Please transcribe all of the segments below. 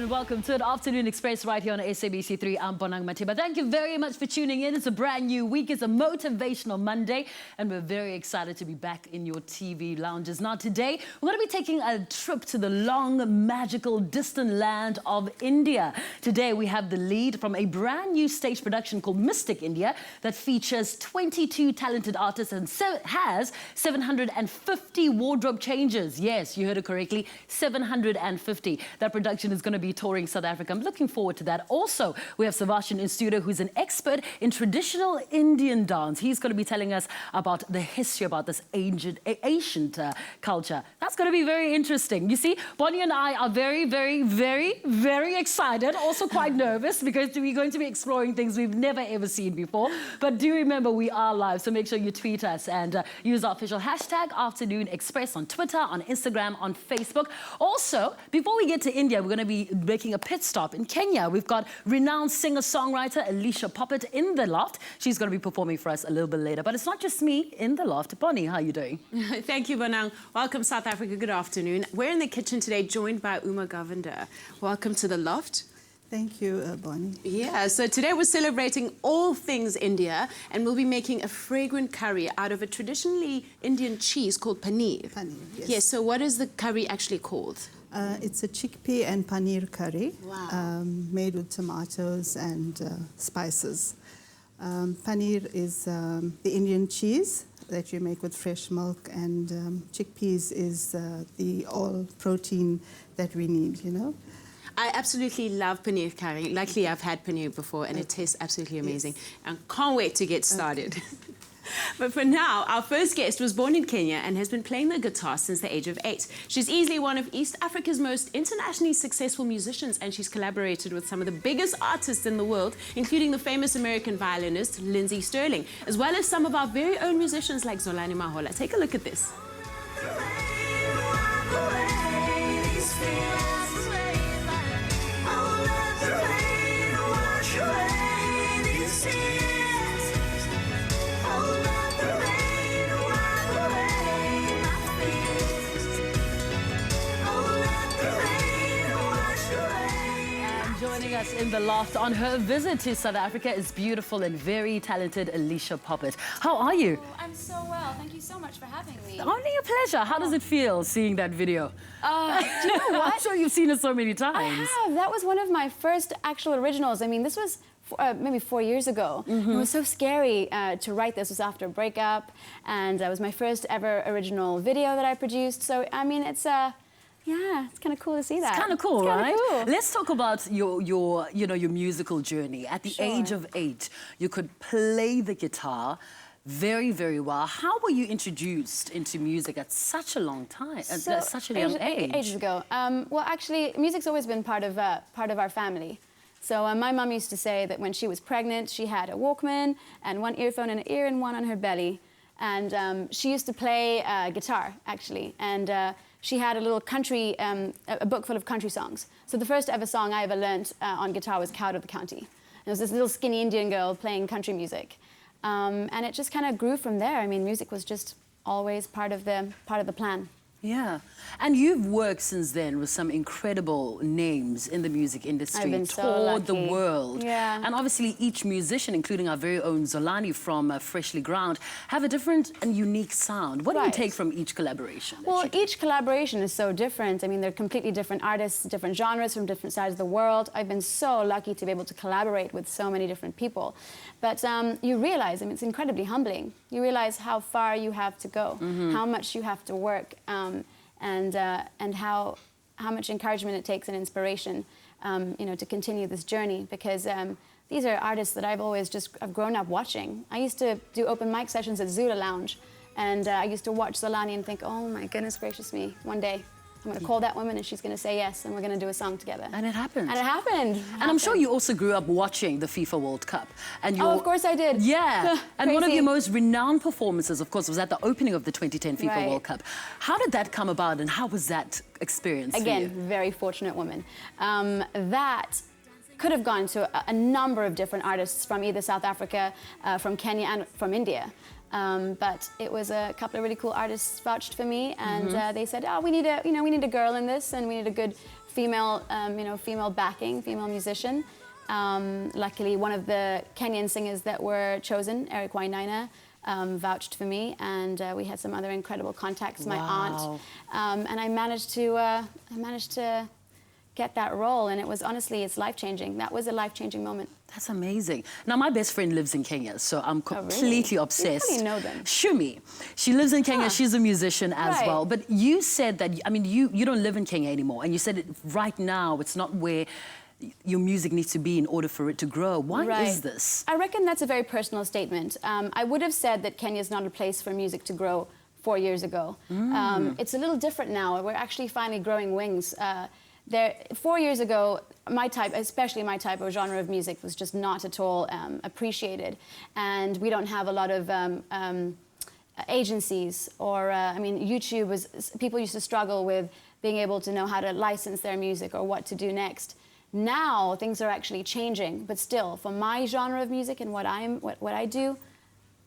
and welcome to an Afternoon Express right here on SABC3. I'm Bonang Matiba. Thank you very much for tuning in. It's a brand new week. It's a motivational Monday, and we're very excited to be back in your TV lounges. Now, today, we're going to be taking a trip to the long, magical, distant land of India. Today, we have the lead from a brand new stage production called Mystic India that features 22 talented artists and has 750 wardrobe changes. Yes, you heard it correctly, 750. That production is going to be touring South Africa. I'm looking forward to that. Also, we have Sarvashen in studio, who's an expert in traditional Indian dance. He's going to be telling us about the history, about this ancient culture. That's going to be very interesting. You see, Bonnie and I are very, very, very, very excited, also quite nervous, because we're going to be exploring things we've never ever seen before. But do remember, we are live, so make sure you tweet us and use our official hashtag Afternoon Express on Twitter, on Instagram, on Facebook. Also, before we get to India, we're going to be making a pit stop in Kenya. We've got renowned singer-songwriter Alisha Popat in the loft. She's going to be performing for us a little bit later. But it's not just me in the loft. Bonnie, how are you doing? Thank you, Bonang. Welcome, South Africa. Good afternoon. We're in the kitchen today, joined by Uma Govender. Welcome to the loft. Thank you, Bonnie. Yeah, so today we're celebrating all things India, and we'll be making a fragrant curry out of a traditionally Indian cheese called paneer. Paneer, yes. Yes, so what is the curry actually called? It's a chickpea and paneer curry. Wow. Made with tomatoes and spices. Paneer is the Indian cheese that you make with fresh milk, and chickpeas is the all protein that we need, you know. I absolutely love paneer curry. Luckily, I've had paneer before, and it tastes absolutely amazing. Yes. And can't wait to get started. Okay. But for now, our first guest was born in Kenya and has been playing the guitar since the age of 8. She's easily one of East Africa's most internationally successful musicians, and she's collaborated with some of the biggest artists in the world, including the famous American violinist Lindsey Sterling, as well as some of our very own musicians like Zolani Mahola. Take a look at this. Joining us in the loft on her visit to South Africa is beautiful and very talented Alisha Popat. How are you? Oh, I'm so well. Thank you so much for having me. Only a pleasure. How does it feel seeing that video? Do you know what? I'm sure you've seen it so many times. I have. That was one of my first actual originals. I mean, this was maybe 4 years ago. It was so scary to write this. It was after a breakup, and it was my first ever original video that I produced. So, I mean, it's yeah, it's kind of cool to see that. It's kind of cool, it's right? Cool. Let's talk about your musical journey. At the age of 8, you could play the guitar very, very well. How were you introduced into music at such a long time, at such a young age? Ages ago. Well, actually, music's always been part of our family. So my mum used to say that when she was pregnant, she had a Walkman and one earphone in her ear and one on her belly. And she used to play guitar, actually. And she had a little country, a book full of country songs. So the first ever song I ever learned on guitar was Cow to the County. It was this little skinny Indian girl playing country music. And it just kind of grew from there. I mean, music was just always part of the plan. Yeah. And you've worked since then with some incredible names in the music industry. I've been so toured the lucky. world. Yeah. And obviously each musician, including our very own Zolani from Freshly Ground, have a different and unique sound. What do you take from each collaboration? Well, each collaboration is so different. I mean, they're completely different artists, different genres from different sides of the world. I've been so lucky to be able to collaborate with so many different people. But you realize, I mean, it's incredibly humbling. You realize how far you have to go, how much you have to work, and how much encouragement it takes and inspiration, you know, to continue this journey. Because these are artists that I've grown up watching. I used to do open mic sessions at Zula Lounge, and I used to watch Zolani and think, oh my goodness gracious me, one day I'm going to call that woman and she's going to say yes, and we're going to do a song together. And it happened. And it happened. And I'm sure you also grew up watching the FIFA World Cup. And oh, of course I did. Yeah. And one of your most renowned performances, of course, was at the opening of the 2010 FIFA World Cup. How did that come about, and how was that experience Again, for you? very fortunate woman. That could have gone to a number of different artists from either South Africa, from Kenya, and from India. But it was a couple of really cool artists vouched for me, and they said, "Oh, we need a girl in this, and we need a good female, female backing, female musician. Luckily, one of the Kenyan singers that were chosen, Eric Wainaina, vouched for me, and we had some other incredible contacts. My aunt, and I managed to get that role, and it was honestly, it's life-changing. That was a life-changing moment. That's amazing. Now, my best friend lives in Kenya, so I'm completely obsessed. You probably know them. Shumi. She lives in Kenya. She's a musician as well. But you said that, I mean, you don't live in Kenya anymore, and you said right now it's not where your music needs to be in order for it to grow. Why is this? I reckon that's a very personal statement. I would have said that Kenya is not a place for music to grow 4 years ago. It's a little different now. We're actually finally growing wings. 4 years ago, especially my type of genre of music, was just not at all appreciated. And we don't have a lot of agencies, or, I mean, YouTube was, people used to struggle with being able to know how to license their music or what to do next. Now, things are actually changing, but still, for my genre of music and what I do,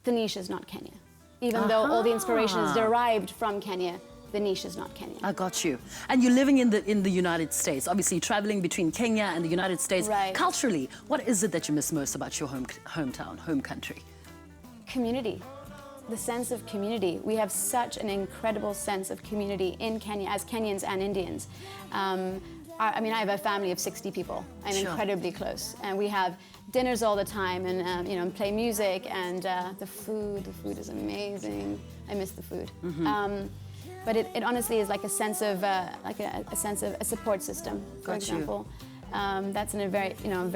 the niche is not Kenya. Even though all the inspiration is derived from Kenya, the niche is not Kenya. I got you. And you're living in the United States, obviously traveling between Kenya and the United States. Culturally, what is it that you miss most about your hometown, home country? Community. The sense of community. We have such an incredible sense of community in Kenya, as Kenyans and Indians. I mean, I have a family of 60 people. I'm incredibly close. And we have dinners all the time, and play music, and the food is amazing. I miss the food. But it honestly is like a sense of a support system, for example. That's a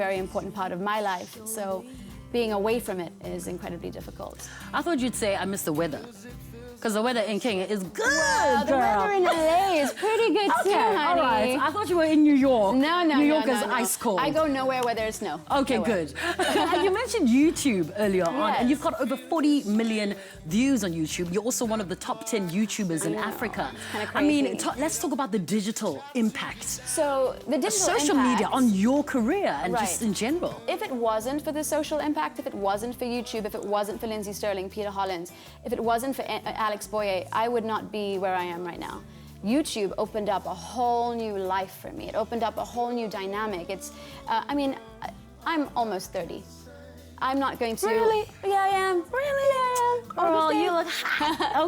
very important part of my life. So being away from it is incredibly difficult. I thought you'd say I miss the weather. Because the weather in Kenya is good, the weather in LA is pretty good too, honey. All right. I thought you were in New York. No. New York is ice cold. I go nowhere where there's snow. Okay, good. And you mentioned YouTube earlier on, and you've got over 40 million views on YouTube. You're also one of the top 10 YouTubers in Africa. It's kind of crazy. I mean, let's talk about the digital impact. So the digital social media on your career and just in general. If it wasn't for the social impact, if it wasn't for YouTube, if it wasn't for Lindsay Sterling, Peter Hollins, if it wasn't for Alex Boye, I would not be where I am right now. YouTube opened up a whole new life for me. It opened up a whole new dynamic. It's, I mean, I'm almost 30. I'm not going to... Really? Yeah, I am. Really? Yeah, I am. Girl, you look...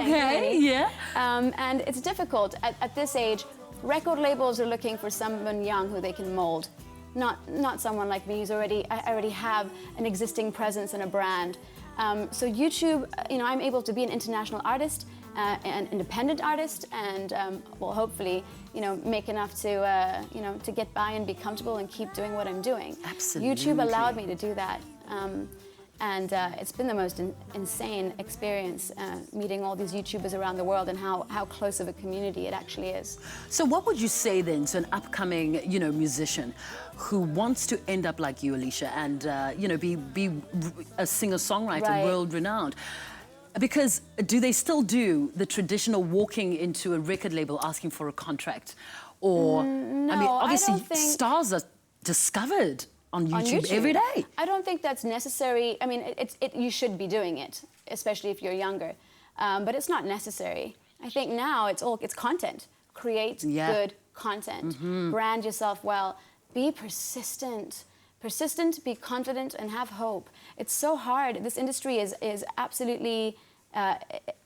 Okay, yeah. And it's difficult. At this age, record labels are looking for someone young who they can mold. Not someone like me who's I already have an existing presence and a brand. So YouTube, I'm able to be an international artist, an independent artist, and well, hopefully, make enough to get by and be comfortable and keep doing what I'm doing. Absolutely. YouTube allowed me to do that. And it's been the most insane experience meeting all these YouTubers around the world, and how close of a community it actually is. So what would you say then to an upcoming, musician who wants to end up like you, Alisha, and be a singer-songwriter, world-renowned? Because do they still do the traditional walking into a record label asking for a contract? Or, no, I mean, obviously I don't think... stars are discovered on YouTube every day. I don't think that's necessary. I mean, you should be doing it, especially if you're younger. But it's not necessary. I think now it's content. Create good content. Brand yourself well. Be persistent. Persistent, be confident, and have hope. It's so hard. This industry is absolutely,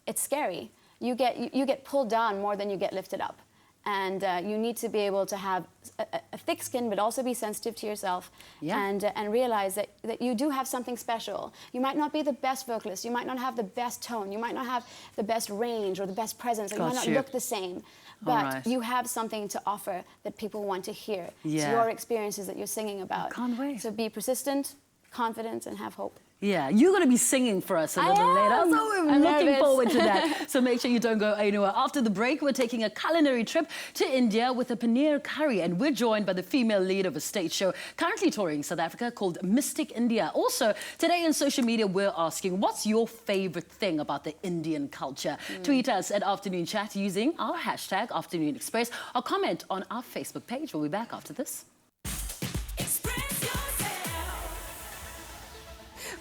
it's scary. You get pulled down more than you get lifted up. And you need to be able to have a thick skin, but also be sensitive to yourself, and realize that you do have something special. You might not be the best vocalist, you might not have the best tone, you might not have the best range or the best presence, or you might not look the same, but you have something to offer that people want to hear. It's your experiences that you're singing about. I can't wait. So be persistent, confident, and have hope. Yeah, you're going to be singing for us a little later, so we're looking forward to that. So make sure you don't go anywhere. After the break, we're taking a culinary trip to India with a paneer curry, and we're joined by the female lead of a stage show currently touring South Africa called Mystic India. Also, today on social media, we're asking, what's your favorite thing about the Indian culture? Tweet us at Afternoon Chat using our hashtag Afternoon Express, or comment on our Facebook page. We'll be back after this.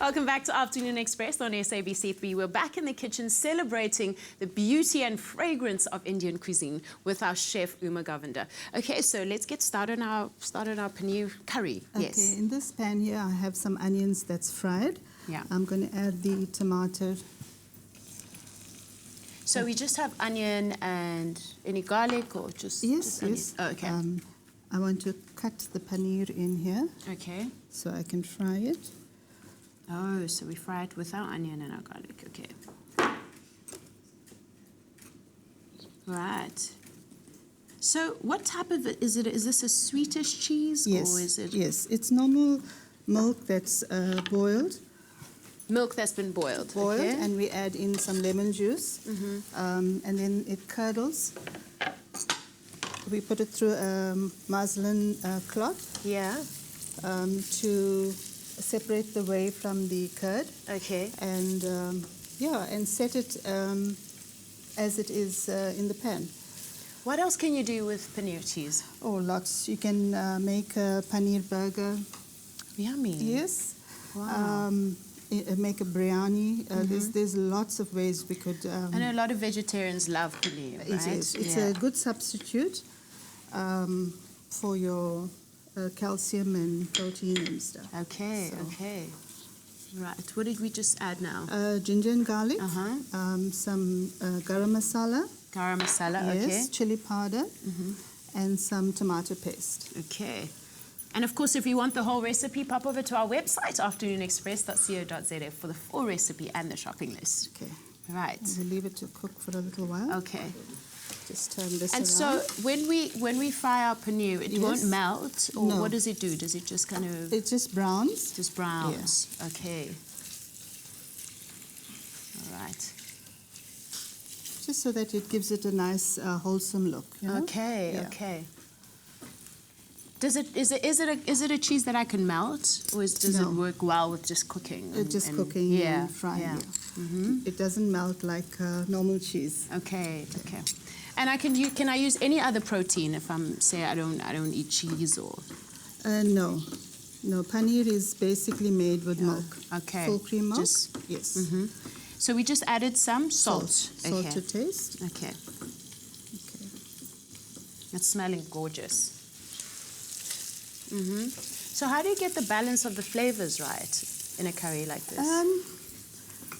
Welcome back to Afternoon Express on SABC3. We're back in the kitchen celebrating the beauty and fragrance of Indian cuisine with our chef Uma Govender. Okay, so let's get started on our paneer curry. Yes. Okay, in this pan here I have some onions that's fried. Yeah. I'm going to add the tomato. So we just have onion and any garlic or just Yes, onion? yes. Oh, okay. I want to cut the paneer in here Okay. so I can fry it. Oh, so we fry it with our onion and our garlic. Okay. Right. So what type of is it? Is this a Swedish cheese Yes, or is it yes. It's normal milk that's boiled, milk that's been boiled? boiled, Okay. and we add in some lemon juice, and then it curdles. We put it through a muslin cloth Yeah. to separate the whey from the curd, Okay. and and set it as it is in the pan. What else can you do with paneer cheese? Oh, lots. You can make a paneer burger. Yummy. Yes. Wow. Make a biryani. There's lots of ways we could. I know a lot of vegetarians love paneer, right? It is. It's Yeah. a good substitute for your calcium and protein and stuff. Okay. So- Okay. Right. What did we just add now? Ginger and garlic. Uh-huh. Some garam masala. Garam masala. Yes. Chili powder. And some tomato paste. Okay. And of course, if you want the whole recipe, pop over to our website, afternoonexpress.co.za, for the full recipe and the shopping list. Okay. Right. We'll leave it to cook for a little while. Okay. Just turn this And around. so when we fry our paneer, it Yes. won't melt, or No. what does it do? Does it just kind of It just browns. just browns? Okay. All right. Just so that it gives it a nice, wholesome look. You know? Okay. Yeah. Okay. Is it a cheese that I can melt, or does it No. work well with just cooking? Just cooking yeah, and frying. yeah. Yeah. It doesn't melt like normal cheese. Okay, okay. And can I use any other protein if I don't eat cheese or? No. No, paneer is basically made with milk. Okay. Full cream milk. Just- yes. So we just added some salt. Salt Okay. to taste. Okay. Okay. It's smelling gorgeous. So how do you get the balance of the flavors right in a curry like this?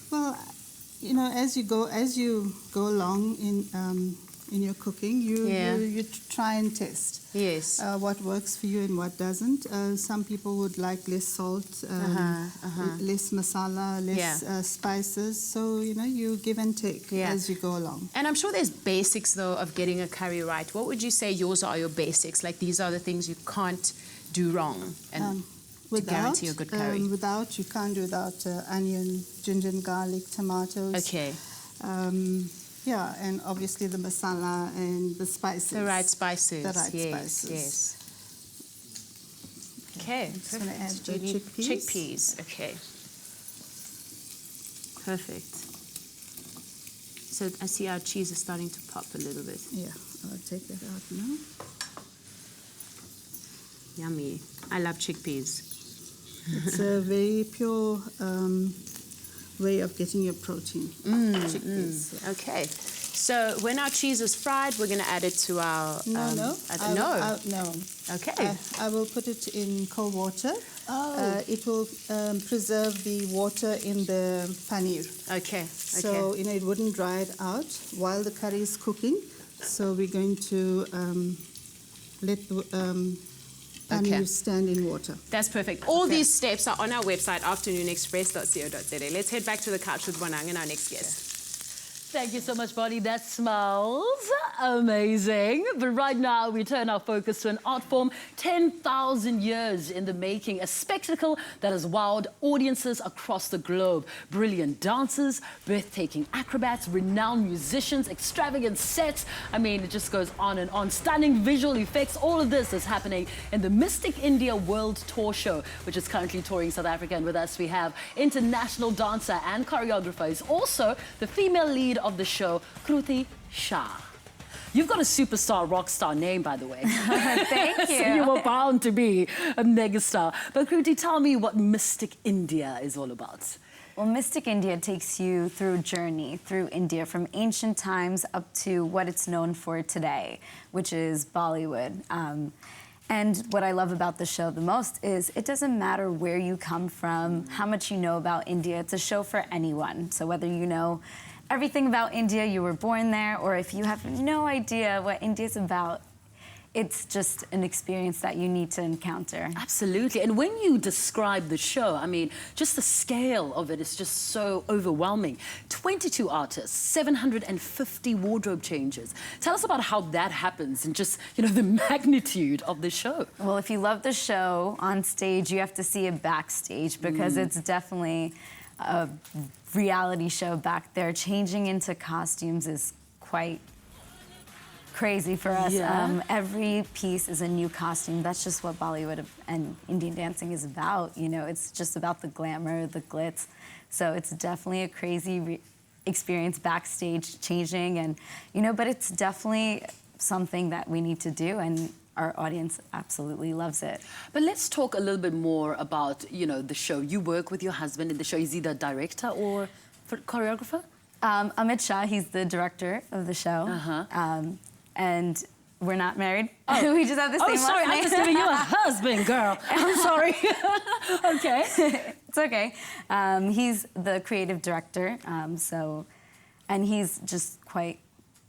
Well, you know, as you go along in your cooking, you try and test. Yes. What works for you and what doesn't. Some people would like less salt, less masala, less spices. So, you know, you give and take as you go along. And I'm sure there's basics, though, of getting a curry right. What would you say yours are your basics? Like, these are the things you can't do wrong and to guarantee a good curry. You can't do without onion, ginger and garlic, tomatoes. Okay. Yeah, and obviously the masala and the spices. The right spices. The right yes, spices. Yes. Okay. just gonna perfect. add Do you the need chickpeas. chickpeas? Okay. Perfect. So I see our cheese is starting to pop a little bit. Yeah, I'll take that out now. Yummy. I love chickpeas. It's a very pure way of getting your protein. Chickpeas. Yeah. Okay. So when our cheese is fried, we're going to add it to our... No. Okay. I will put it in cold water. Oh. It will preserve the water in the paneer. Okay. So, you know, it wouldn't dry it out while the curry is cooking. So we're going to let the paneer stand in water. That's perfect. All these steps are on our website, afternoonexpress.co.za. Let's head back to the couch with Bonang and our next guest. Thank you so much, Bonnie. That smells amazing. But right now, we turn our focus to an art form 10,000 years in the making, a spectacle that has wowed audiences across the globe. Brilliant dancers, breathtaking acrobats, renowned musicians, extravagant sets. I mean, it just goes on and on. Stunning visual effects. All of this is happening in the Mystic India World Tour Show, which is currently touring South Africa. And with us, we have international dancer and choreographer. Is also the female lead of the show, Kruti Shah. You've got a superstar, rock star name, by the way. Thank you. So you were bound to be a megastar. But Kruti, tell me what Mystic India is all about. Well, Mystic India takes you through a journey through India from ancient times up to what it's known for today, which is Bollywood. And what I love about the show the most is it doesn't matter where you come from, how much you know about India. It's a show for anyone. So whether you know everything about India, you were born there, or if you have no idea what India's about, it's just an experience that you need to encounter. Absolutely. And when you describe the show, I mean, just the scale of it is just so overwhelming. 22 artists, 750 wardrobe changes. Tell us about how that happens and just, you know, the magnitude of the show. Well, if you love the show on stage, you have to see it backstage because it's definitely a reality show back there. Changing into costumes is quite crazy for us. Yeah. Every piece is a new costume. That's just what Bollywood and Indian dancing is about. You know, it's just about the glamour, the glitz. So it's definitely a crazy experience backstage changing, and you know, but it's definitely something that we need to do, and our audience absolutely loves it. But let's talk a little bit more about, you know, the show. You work with your husband in the show. Is he the director or choreographer? Amit Shah, he's the director of the show. And we're not married. Oh. We just have the same sorry, last name. I'm just giving you a husband, girl. I'm sorry. Okay. It's okay. He's the creative director, and he's just quite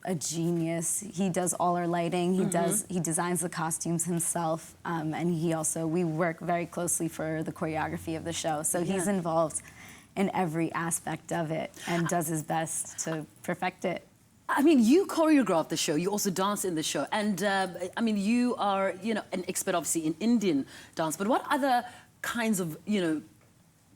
a genius. He does all our lighting. He designs the costumes himself, and we work very closely for the choreography of the show. So he's involved in every aspect of it and does his best to perfect it. I mean, you choreograph the show. You also dance in the show. And, I mean, you are, you know, an expert, obviously, in Indian dance. But what other kinds of, you know,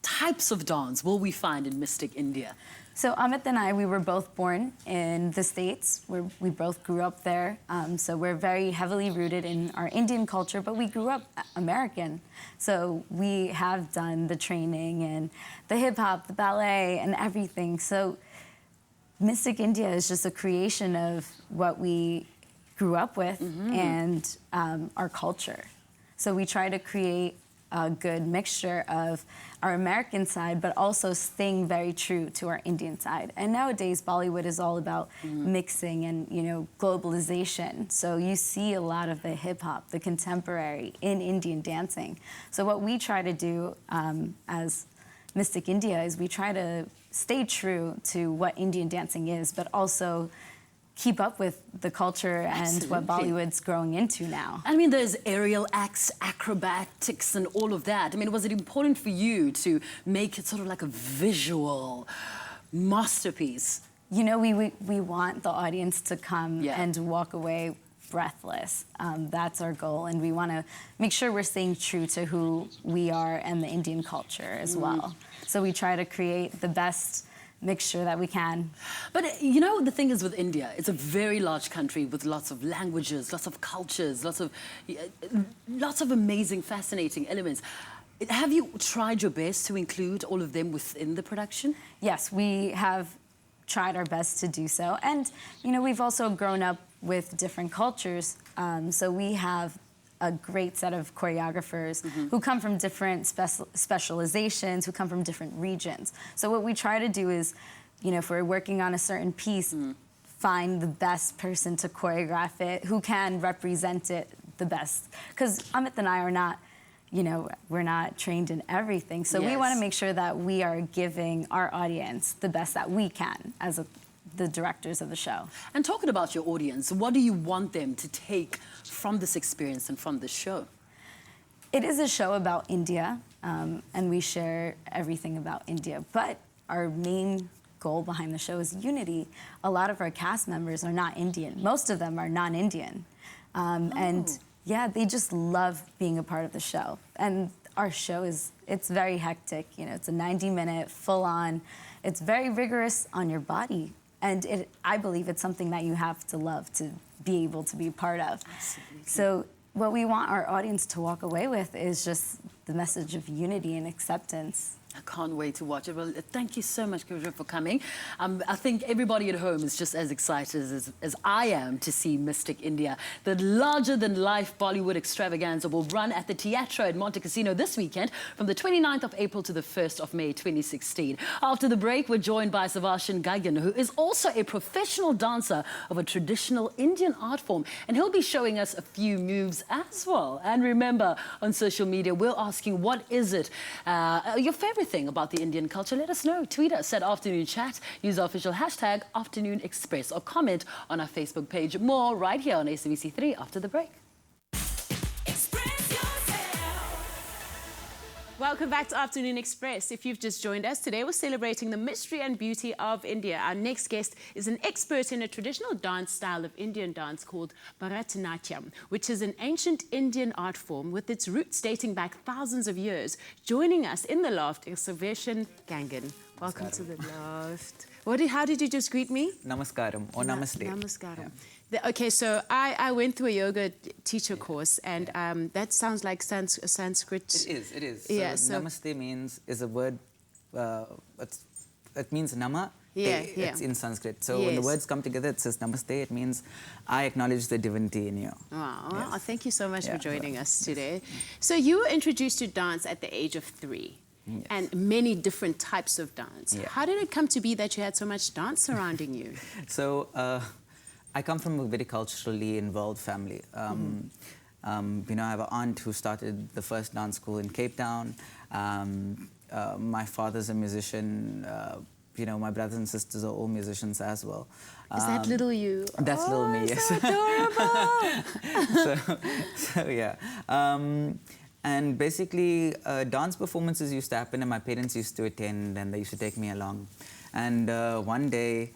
types of dance will we find in Mystic India? So Amit and I, we were both born in the States. We both grew up there. So we're very heavily rooted in our Indian culture, but we grew up American. So we have done the training and the hip hop, the ballet, and everything. So Mystic India is just a creation of what we grew up with and our culture. So we try to create a good mixture of our American side, but also staying very true to our Indian side. And nowadays, Bollywood is all about mixing and, you know, globalization. So you see a lot of the hip hop, the contemporary in Indian dancing. So what we try to do as Mystic India is we try to stay true to what Indian dancing is, but also keep up with the culture and what Bollywood's growing into now. I mean, there's aerial acts, acrobatics, and all of that. I mean, was it important for you to make it sort of like a visual masterpiece? You know, we want the audience to come and walk away breathless. That's our goal, and we want to make sure we're staying true to who we are and the Indian culture as well. So we try to create the best mixture that we can. But you know, the thing is with India, it's a very large country with lots of languages, lots of cultures, lots of amazing, fascinating elements. Have you tried your best to include all of them within the production? Yes, we have tried our best to do so. And, you know, we've also grown up with different cultures. So we have a great set of choreographers who come from different specializations, who come from different regions. So what we try to do is, you know, if we're working on a certain piece, find the best person to choreograph it, who can represent it the best. Because Amit and I are not, you know, we're not trained in everything. So we want to make sure that we are giving our audience the best that we can as the directors of the show. And talking about your audience, what do you want them to take from this experience and from this show? It is a show about India, and we share everything about India. But our main goal behind the show is unity. A lot of our cast members are not Indian. Most of them are non-Indian. And yeah, they just love being a part of the show. And our show it's very hectic. You know, it's a 90-minute, full-on. It's very rigorous on your body. And I believe it's something that you have to love to be able to be a part of. Absolutely. So what we want our audience to walk away with is just the message of unity and acceptance. I can't wait to watch it. Well, thank you so much, Kajra, for coming. I think everybody at home is just as excited as I am to see Mystic India. The larger-than-life Bollywood extravaganza will run at the Teatro at Monte Casino this weekend from the 29th of April to the 1st of May 2016. After the break, we're joined by Sarvashen, who is also a professional dancer of a traditional Indian art form, and he'll be showing us a few moves as well. And remember, on social media, we're asking, what is it, your favorite thing about the Indian culture? Let us know. Tweet us at Afternoon Chat. Use our official hashtag Afternoon Express or comment on our Facebook page. More right here on SABC3 after the break. Welcome back to Afternoon Express. If you've just joined us, today we're celebrating the mystery and beauty of India. Our next guest is an expert in a traditional dance style of Indian dance called Bharatanatyam, which is an ancient Indian art form with its roots dating back thousands of years. Joining us in the loft is Sarvashen. Welcome to the loft. How did you just greet me? Namaskaram or namaste. Namaskaram. Yeah. Okay, so I went through a yoga teacher course, and that sounds like Sanskrit. It is. So yeah, namaste is a word, it means nama. It's in Sanskrit. So when the words come together, it says namaste. It means I acknowledge the divinity in you. Wow. Yes. Well, thank you so much for joining us today. So you were introduced to dance at the age of 3. Yes. And many different types of dance. Yeah. How did it come to be that you had so much dance surrounding you? So I come from a very culturally involved family. You know, I have an aunt who started the first dance school in Cape Town. My father's a musician. You know, my brothers and sisters are all musicians as well. Is that little you? That's little me, yes. So adorable! so yeah. And basically, dance performances used to happen, and my parents used to attend, and they used to take me along. And one day,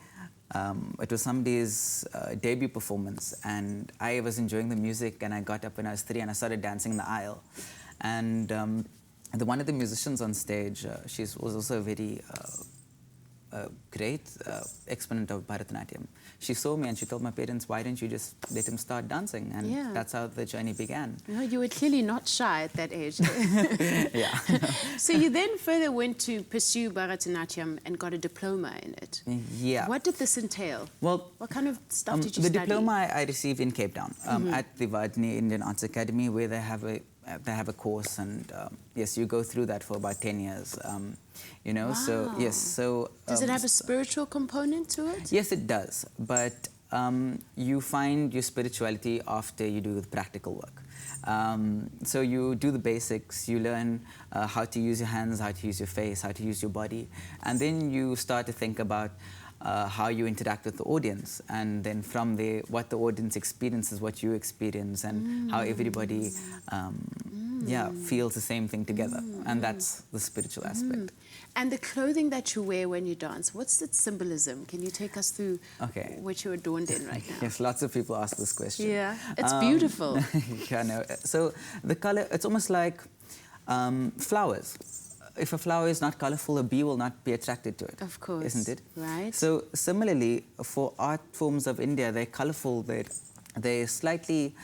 it was somebody's debut performance, and I was enjoying the music, and I got up when I was 3, and I started dancing in the aisle. And one of the musicians on stage, she was also a very great exponent of Bharatanatyam. She saw me and she told my parents, why didn't you just let him start dancing? And that's how the journey began. No, you were clearly not shy at that age. Yeah. So you then further went to pursue Bharatanatyam and got a diploma in it. Yeah. What did this entail? Well, what kind of stuff did you study? The diploma I received in Cape Town at the Vardhani Indian Arts Academy, where they have a course, and yes, you go through that for about 10 years. You know, so yes, so does it have a spiritual component to it? Yes, it does, but you find your spirituality after you do the practical work. So you do the basics, you learn how to use your hands, how to use your face, how to use your body, and then you start to think about how you interact with the audience, and then from there, what the audience experiences, what you experience, and how everybody feels the same thing together, and that's the spiritual aspect. And the clothing that you wear when you dance, what's its symbolism? Can you take us through what you're adorned in right now? Yes, lots of people ask this question. Yeah, it's beautiful. Yeah, no. So the color, it's almost like flowers. If a flower is not colorful, a bee will not be attracted to it. Of course. Isn't it? Right. So similarly, for art forms of India, they're colorful, they're slightly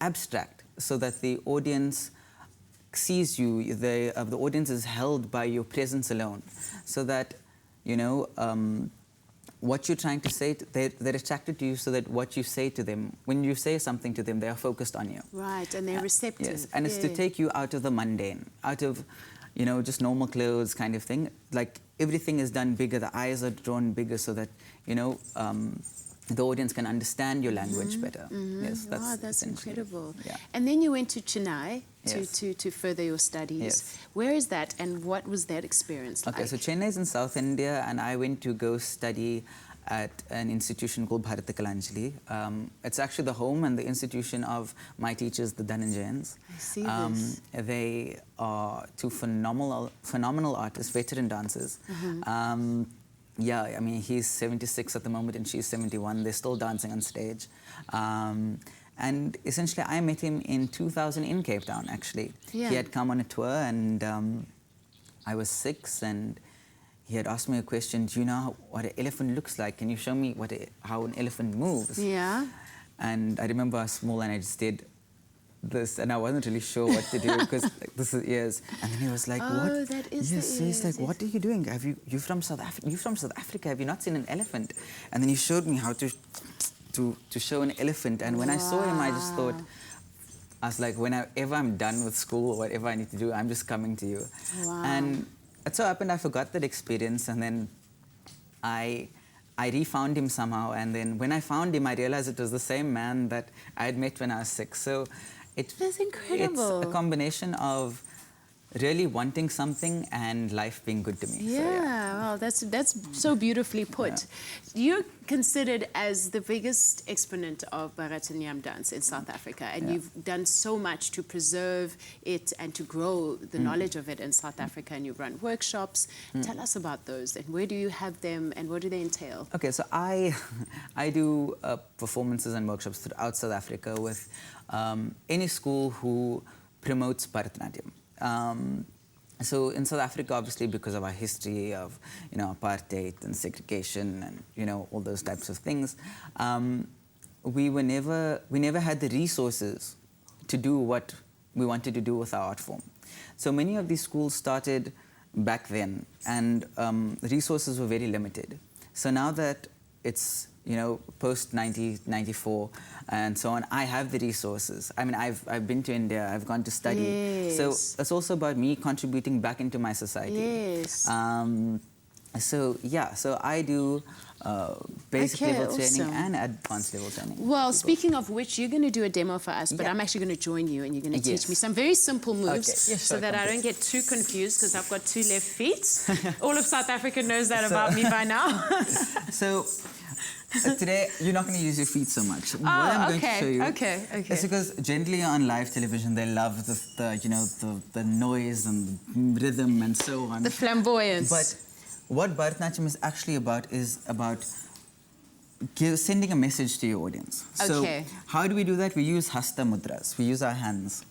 abstract, so that the audience sees you, the audience is held by your presence alone, so that, you know, what you're trying to say, they're attracted to you, so that what you say to them, when you say something to them, they are focused on you. Right, and they're receptive. Yes, and it's to take you out of the mundane, out of, you know, just normal clothes kind of thing. Like, everything is done bigger, the eyes are drawn bigger, so that, you know, the audience can understand your language better. Yes, that's incredible. Yeah. And then you went to Chennai to further your studies. Yes. Where is that, and what was that experience like? Okay, so Chennai is in South India, and I went to go study at an institution called Bharata Kalanjali. It's actually the home and the institution of my teachers, the Dhananjayans. I see this. They are two phenomenal artists, veteran dancers. Yeah, I mean, he's 76 at the moment and she's 71. They're still dancing on stage. And essentially, I met him in 2000 in Cape Town, actually. Yeah. He had come on a tour, and I was 6, and he had asked me a question, do you know what an elephant looks like? Can you show me how an elephant moves? Yeah. And I remember I was small, and I just did this, and I wasn't really sure what to do because this is ears. And then he was like, "What?" Oh, that is yes. the So he's like, ears, "What are you doing? You from South Africa? You from South Africa? Have you not seen an elephant?" And then he showed me how to show an elephant. And when I saw him, I just thought, I was like, whenever I'm done with school or whatever I need to do, I'm just coming to you. Wow. And it so happened I forgot that experience, and then I refound him somehow. And then when I found him, I realized it was the same man that I had met when I was 6. So That's incredible. It's a combination of really wanting something and life being good to me. Yeah, well, that's so beautifully put. You're considered as the biggest exponent of Bharatanatyam dance in South Africa, and you've done so much to preserve it and to grow the knowledge of it in South Africa, and you've run workshops. Tell us about those, and where do you have them, and what do they entail? Okay, so I do performances and workshops throughout South Africa with any school who promotes Bharatanatyam. So in South Africa, obviously, because of our history of, apartheid and segregation and, all those types of things, we never had the resources to do what we wanted to do with our art form. So many of these schools started back then, and resources were very limited. So now that it's post 1994 and so on, I have the resources. I mean, I've been to India, I've gone to study. Yes. So it's also about me contributing back into my society. Yes. So I do basic Okay, level training awesome. and advanced level training. Well, speaking of which, you're going to do a demo for us, but Yeah. I'm actually going to join you, and you're going to teach Yes. me some very simple moves Okay. Yes, so sure, that I come don't get too confused because I've got 2 left feet. All of South Africa knows that about me by now. So today, you're not going to use your feet so much. What I'm going to show you okay. is because generally on live television, they love the noise and the rhythm and so on. The flamboyance. But what Bharatanatyam is actually about is about sending a message to your audience. Okay. So how do we do that? We use hasta mudras. We use our hands.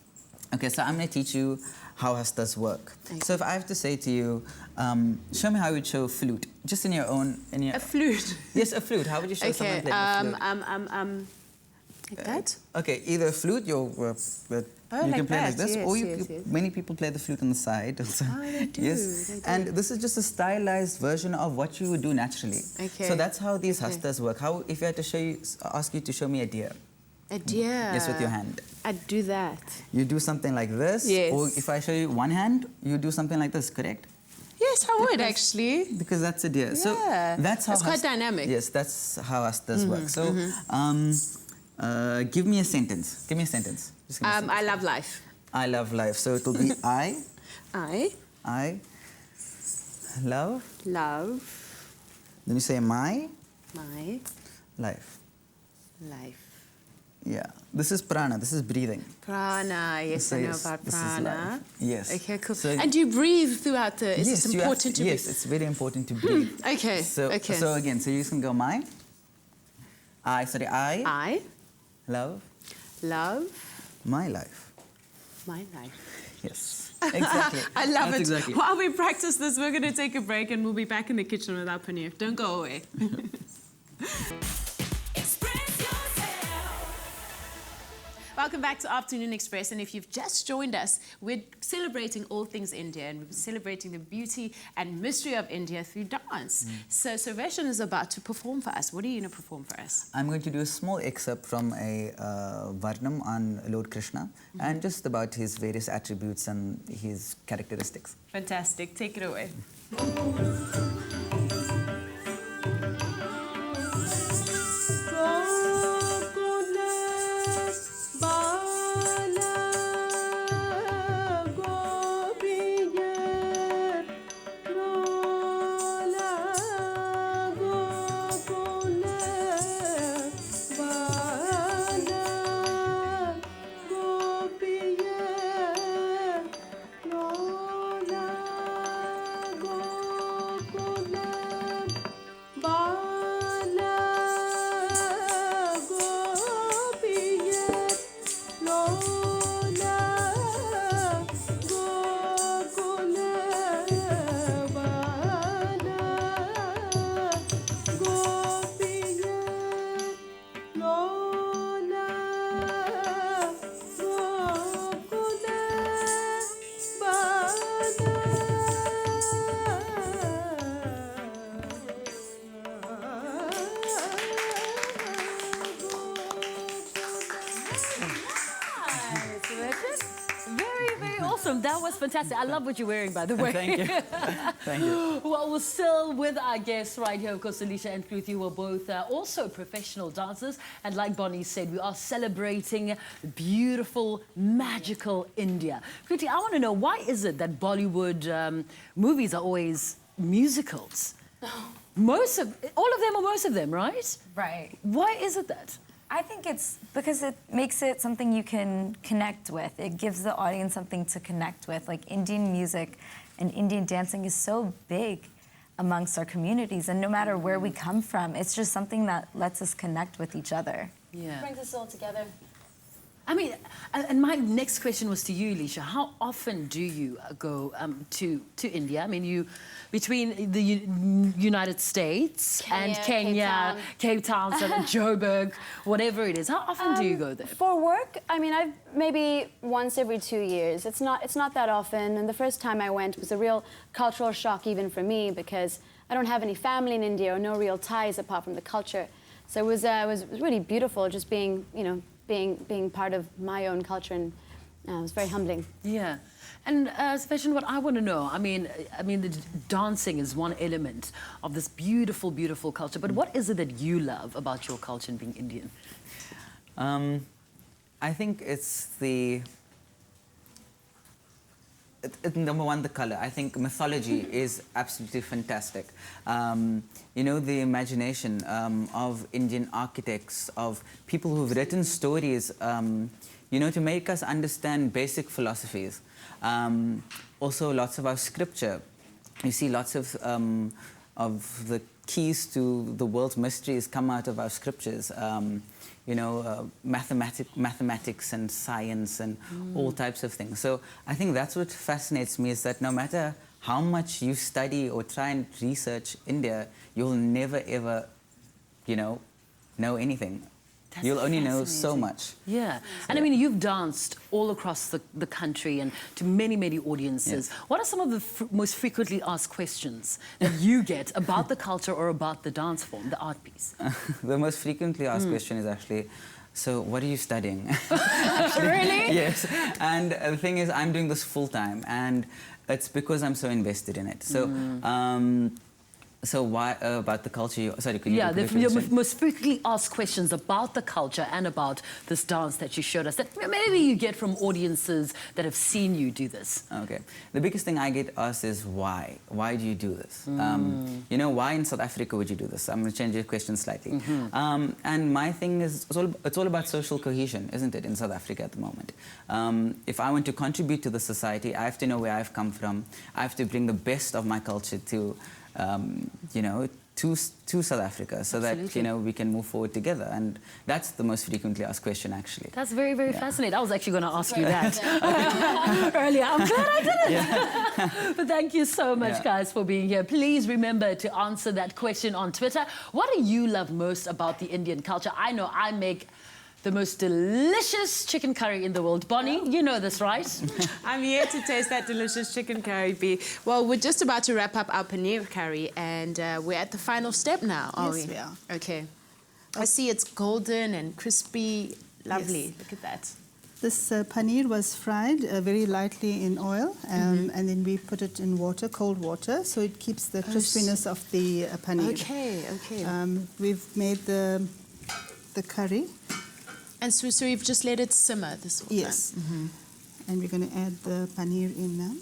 Okay, so I'm going to teach you how hastas work. Okay. So if I have to say to you, show me how you would show a flute, just in your own... A flute. Yes, a flute. How would you show someone Okay, playing a flute? like that? Okay, either a flute, you like can play like that, this, yes, or yes. many people play the flute on the side. Also. Oh, they do, Yes, they do. and this is just a stylized version of what you would do naturally. Okay. So that's how these Okay. hastas work. How, if I had to ask you to show me a deer. A deer. Yes, with your hand. I'd do that. You do something like this. Yes. Or if I show you one hand, you do something like this, correct? Yes, I would actually. Because that's a deer. So Yeah. that's how It's quite dynamic. Yes, that's how hastas work. So give me a sentence. Give me a sentence. Just give me a sentence. I love life. I love life. So it'll be I love. love Then you say my my life. life. Yeah. This is prana. This is breathing. Prana, yes, I know Yes, about this is prana. life. Yes. Okay, cool. So- And do you breathe throughout the... Is it you have important to Yes, breathe? it's very important to breathe. Okay, So, okay. so again, so you can go I I love love my life. my life. Yes. Exactly. I love That's it. Exactly. While we practice this, we're going to take a break and we'll be back in the kitchen with our paneer. Don't go away. Welcome back to Afternoon Express, and if you've just joined us, we're celebrating all things India, and we're celebrating the beauty and mystery of India through dance. So Sarvashen is about to perform for us. What are you going to perform for us? I'm going to do a small excerpt from a Varnam on Lord Krishna and just about his various attributes and his characteristics. Fantastic. Take it away. awesome. That was fantastic. I love what you're wearing, by the way. Thank you. Thank you. Well, we're still with our guests right here. Of course, Alisha and Kruti were both also professional dancers. And like Bonnie said, we are celebrating beautiful, magical India. Kruti, I want to know, why is it that Bollywood movies are always musicals? All of them or most of them, right? Right. Why is it that? I think it's because it makes it something you can connect with. It gives the audience something to connect with. Like Indian music and Indian dancing is so big amongst our communities, and no matter where we come from, it's just something that lets us connect with each other. Yeah. Brings us all together. I mean, and my next question was to you, Alisha. How often do you go to India? I mean, you between the United States and Kenya, Cape Town, sort of Joburg, whatever it is. How often do you go there? For work, I mean, I've maybe once every 2 years. It's not that often. And the first time I went was a real cultural shock even for me, because I don't have any family in India or no real ties apart from the culture. So it was really beautiful just being, you know, being part of my own culture, and it was very humbling. Yeah. And Sarvashen, what I want to know, I mean, the dancing is one element of this beautiful, beautiful culture. But what is it that you love about your culture and being Indian? I think it's number one, the color. I think mythology is absolutely fantastic. You know, the imagination of Indian architects, of people who've written stories, you know, to make us understand basic philosophies. Also, lots of our scripture. You see lots of the keys to the world's mysteries come out of our scriptures. You know, mathematics and science and all types of things. So I think that's what fascinates me, is that no matter how much you study or try and research India, you'll never, ever, you know anything. That's You'll only know so fascinating. much. Yeah. And I mean, you've danced all across the country and to many, many audiences. Yes. What are some of the most frequently asked questions that you get about the culture or about the dance form, the art piece? The most frequently asked question is actually, so what are you studying? Really? Yes. And the thing is, I'm doing this full time, and it's because I'm so invested in it. So, so why about the culture? Sorry, could you repeat the question? Most frequently asked questions about the culture and about this dance that you showed us that maybe you get from audiences that have seen you do this. Okay. The biggest thing I get asked is why? Why do you do this? You know, why in South Africa would you do this? I'm going to change your question slightly. And my thing is, it's all about social cohesion, isn't it, in South Africa at the moment? If I want to contribute to the society, I have to know where I've come from. I have to bring the best of my culture to you know, to South Africa, so that, you know, we can move forward together. And that's the most frequently asked question, actually. That's very, very fascinating. I was actually going to ask you that earlier. I'm glad I didn't. But thank you so much, guys, for being here. Please remember to answer that question on Twitter. What do you love most about the Indian culture? I know I make the most delicious chicken curry in the world. Bonnie, you know this, right? I'm here to taste that delicious chicken curry beef. Well, we're just about to wrap up our paneer curry, and we're at the final step now, are we? Yes, we are. Okay. I see it's golden and crispy. Lovely. Yes. Look at that. This paneer was fried very lightly in oil, and then we put it in water, cold water, so it keeps the crispiness of the paneer. Okay, okay. We've made the curry. And so you've just let it simmer this whole Yes. time? And we're going to add the paneer in now.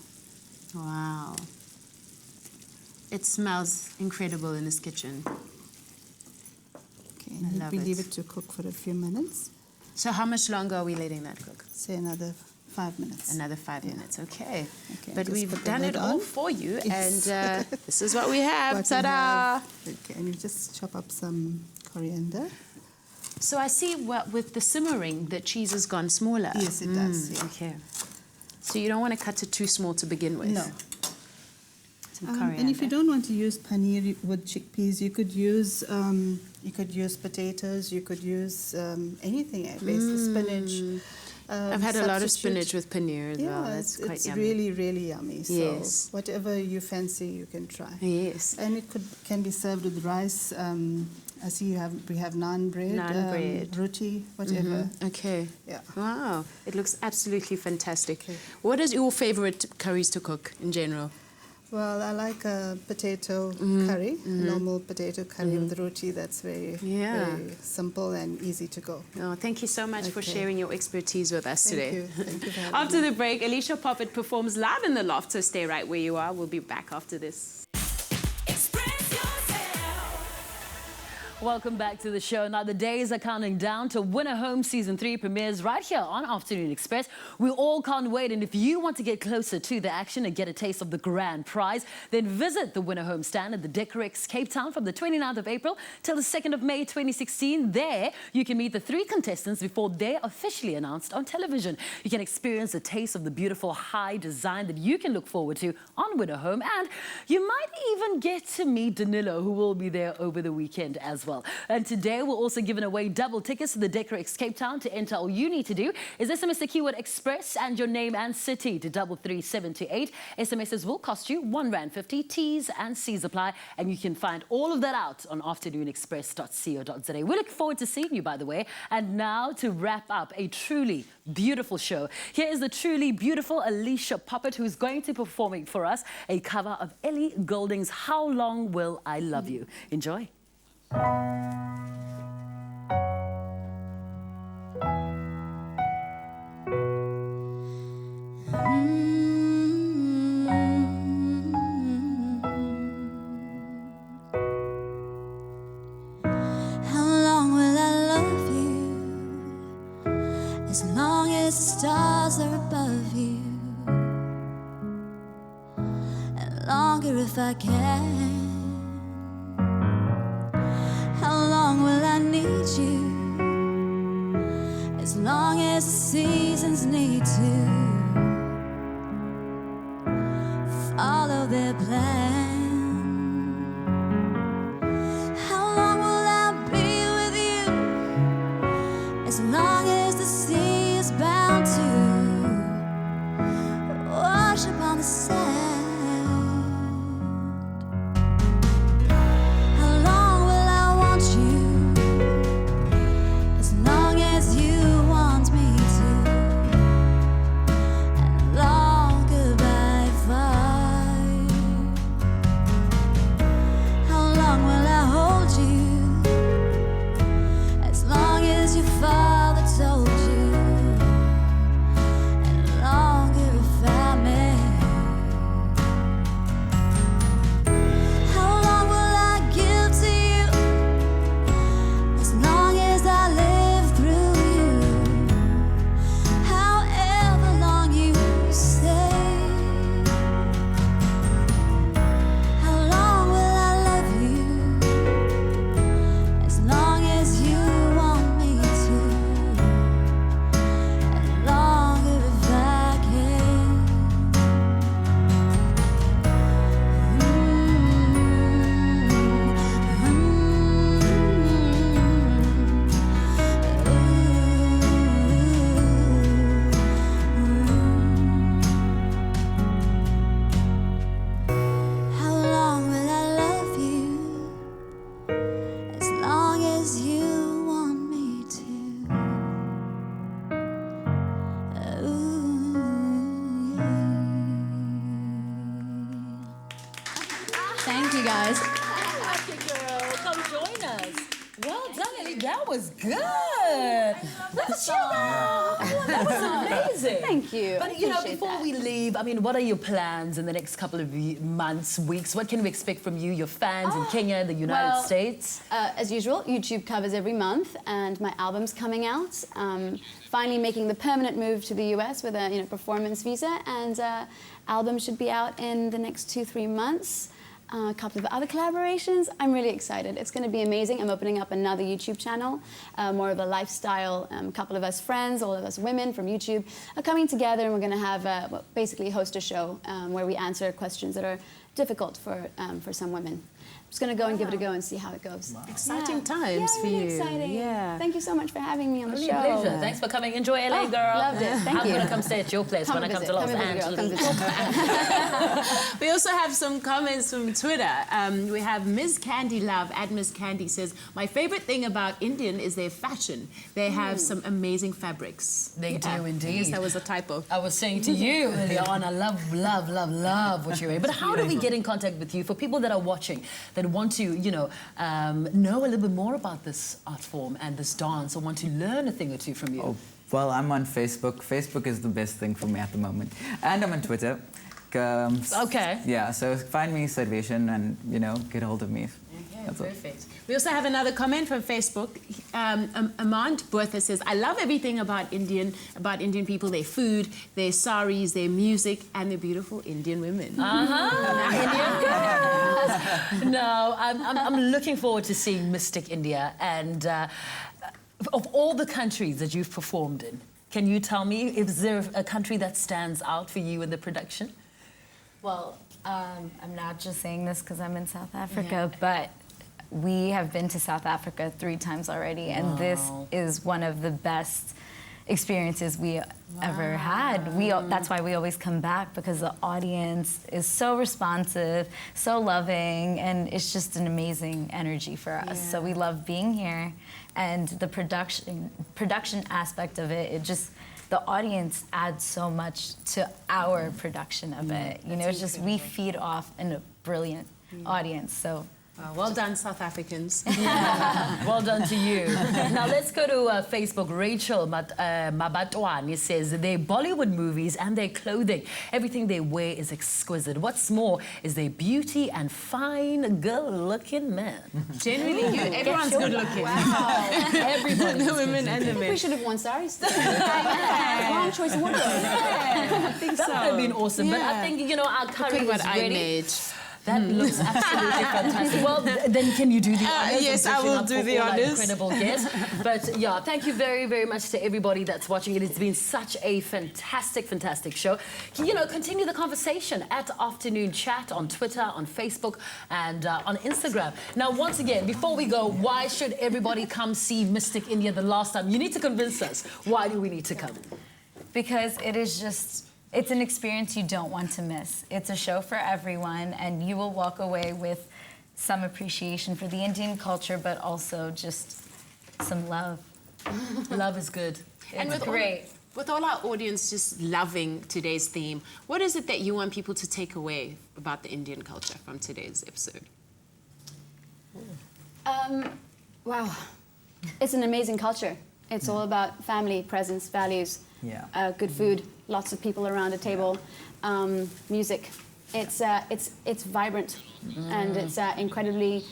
Wow. It smells incredible in this kitchen. Okay, and love we it. leave it to cook for a few minutes. So how much longer are we letting that cook? Say another 5 minutes. Another 5 minutes, okay. Okay, But just we've put the done it lid all on. for you, Yes. and this is what we have. What we Ta-da! have. Okay, and you just chop up some coriander. So I see with the simmering, the cheese has gone smaller. Yes, it does. Yeah. Okay. So you don't want to cut it too small to begin with? No. Some coriander. And if you don't want to use paneer with chickpeas, you could use potatoes, you could use anything, basically spinach. I've had a lot of substitute. spinach with paneer as well. That's quite it's yummy. really, really yummy. So Yes. whatever you fancy, you can try. Yes. And it can be served with rice, I see we have naan bread, Naan bread. roti, whatever. Okay. Yeah. Wow. It looks absolutely fantastic. Okay. What is your favorite curries to cook in general? Well, I like a potato curry, normal potato curry with roti. That's very simple and easy to go. Oh, thank you so much for Okay. sharing your expertise with us Thank today. you. Thank you for having After me. the break, Alisha Popat performs live in the loft, so stay right where you are. We'll be back after this. Welcome back to the show. Now, the days are counting down to Winner Home Season 3 premieres right here on Afternoon Express. We all can't wait, and if you want to get closer to the action and get a taste of the grand prize, then visit the Winner Home stand at the Decorex, Cape Town from the 29th of April till the 2nd of May 2016. There, you can meet the 3 contestants before they're officially announced on television. You can experience a taste of the beautiful high design that you can look forward to on Winner Home, and you might even get to meet Danilo, who will be there over the weekend as well. And today we're also giving away double tickets to the Decorex Cape Town. To enter, all you need to do is SMS the keyword Express and your name and city to 33728. SMSs will cost you R1.50. T's and C's apply, and you can find all of that out on afternoonexpress.co.za. We look forward to seeing you, by the way. And now to wrap up a truly beautiful show, here is the truly beautiful Alisha Popat, who's going to be performing for us a cover of Ellie Goulding's How Long Will I Love You. Enjoy. As long as the stars are above you, and longer if I can. How long will I need you? As long as the seasons need to follow their plan. How long will I be with you? As long as the sea is bound to wash upon the sand. How long will I want you? As long as you want me to. And longer by far. How long will I hold you? As long as your father told you, and longer if I may. How long will I give to you? As long as I live through you. However long you stay. How long will I love you? As long as you want me to, and longer if I can. How long will I love you? As long as you want me to. Thank you, guys. Happy girl, come join us. Well done, Ellie. That was good. Look at you, girl. That was amazing. Thank you. But I you know, appreciate before that. we leave, I mean, what are your plans in the next couple of months, weeks? What can we expect from you, your fans in Kenya and the United well, States? As usual, YouTube covers every month, and my album's coming out. Finally making the permanent move to the US with a performance visa, and album should be out in the next 2-3 months. A couple of other collaborations. I'm really excited. It's going to be amazing. I'm opening up another YouTube channel, more of a lifestyle. A couple of us friends, all of us women from YouTube, are coming together, and we're going to have basically host a show where we answer questions that are difficult for some women. I'm just going to go and give it a go and see how it goes. Exciting times for really you. Exciting. Yeah. Thank you so much for having me on the Really show. a pleasure. Thanks for coming. Enjoy LA, girl. Loved it. Thank I'm you. going to come stay at your place when I come to Los Angeles. We also have some comments from Twitter. We have Ms. Candy Love at Ms. Candy says, my favorite thing about Indian is their fashion. They have some amazing fabrics. They do indeed. Yes, that was a typo. I was saying to you earlier on, I love, love, love, love what you're wearing. But how do we get in contact with you for people that are watching, that want to, know a little bit more about this art form and this dance, or want to learn a thing or two from you? Oh, well, I'm on Facebook. Facebook is the best thing for me at the moment. And I'm on Twitter. Okay. Yeah, so find me, Sarvashen, and, get hold of me. Okay, perfect. We also have another comment from Facebook. Amand Bertha says, I love everything about Indian people, their food, their saris, their music, and their beautiful Indian women. Indian girls. No, I'm looking forward to seeing Mystic India. And of all the countries that you've performed in, can you tell me, is there a country that stands out for you in the production? Well, I'm not just saying this because I'm in South Africa, but we have been to South Africa 3 times already, and this is one of the best experiences we ever had. That's why we always come back, because the audience is so responsive, so loving, and it's just an amazing energy for us. So we love being here, and the production aspect of it, the audience adds so much to our production of it. It's just, we feed off a brilliant audience. So. Well done, South Africans. Well done to you. Now let's go to Facebook. Rachel Mabatwani says, their Bollywood movies and their clothing, everything they wear is exquisite. What's more is their beauty and fine, good-looking men. Generally, everyone's good-looking. Wow. Everybody. The women and the I think men. we should have worn saris today. Wrong choice of wardrobe. I think so. That would have been awesome. But I think, our curry is ready. Image. That looks absolutely fantastic. Well, then can you do the honors? Yes, and I will up do for the all our honors. Incredible guests. But yeah, thank you very, very much to everybody that's watching. It has been such a fantastic, fantastic show. Continue the conversation at Afternoon Chat on Twitter, on Facebook, and on Instagram. Now, once again, before we go, why should everybody come see Mystic India the last time? You need to convince us. Why do we need to come? Because it's an experience you don't want to miss. It's a show for everyone, and you will walk away with some appreciation for the Indian culture, but also just some love. Love is good. It's great. With all our audience just loving today's theme, what is it that you want people to take away about the Indian culture from today's episode? Wow. It's an amazing culture. It's all about family, presence, values, good food, lots of people around a table, music. It's vibrant, and it's incredibly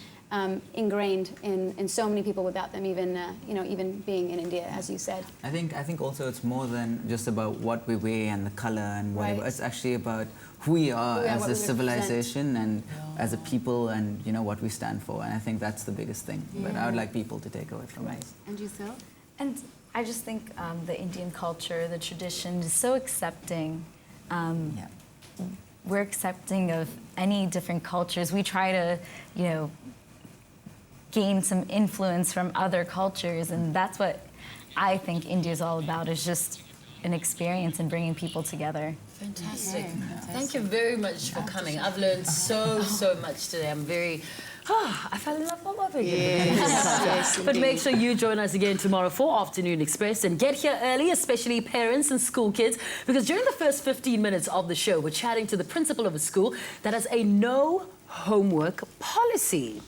ingrained in so many people without them even being in India, as you said. I think also it's more than just about what we wear and the color and whatever. Right. It's actually about who we are as what a we civilization and as a people, and what we stand for. And I think that's the biggest thing that I would like people to take away from us. And you, Phil? And I just think the Indian culture, the tradition is so accepting. We're accepting of any different cultures. We try to, gain some influence from other cultures, and that's what I think India is all about, is just an experience and bringing people together. Fantastic. Thank you very much for coming. I've learned so much today. I'm very... I fell in love all over again. Yes, But make sure you join us again tomorrow for Afternoon Express, and get here early, especially parents and school kids, because during the first 15 minutes of the show, we're chatting to the principal of a school that has a no homework policy.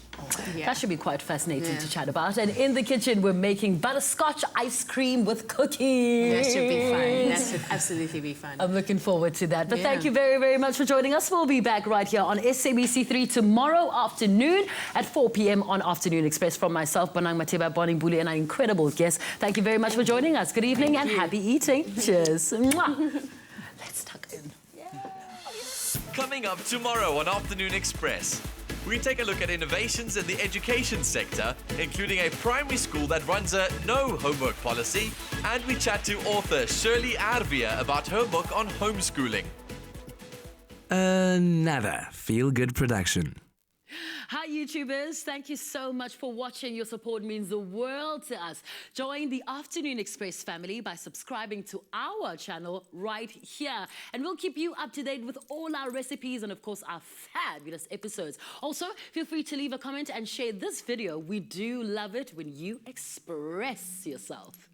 That should be quite fascinating to chat about. And in the kitchen, we're making butterscotch ice cream with cookies. That should be fun. That should absolutely be fun. I'm looking forward to that. But thank you very, very much for joining us. We'll be back right here on SABC3 tomorrow afternoon at 4 p.m. on Afternoon Express. From myself, Bonang Matiba, Bonning Buli, and our incredible guests. Thank you very much for joining us. Good evening and happy eating. Cheers. Mwah. Let's tuck in. Coming up tomorrow on Afternoon Express, we take a look at innovations in the education sector, including a primary school that runs a no homework policy, and we chat to author Shirley Arvia about her book on homeschooling. Another feel-good production. Hi YouTubers, thank you so much for watching. Your support means the world to us. Join the Afternoon Express family by subscribing to our channel right here. And we'll keep you up to date with all our recipes and of course our fabulous episodes. Also, feel free to leave a comment and share this video. We do love it when you express yourself.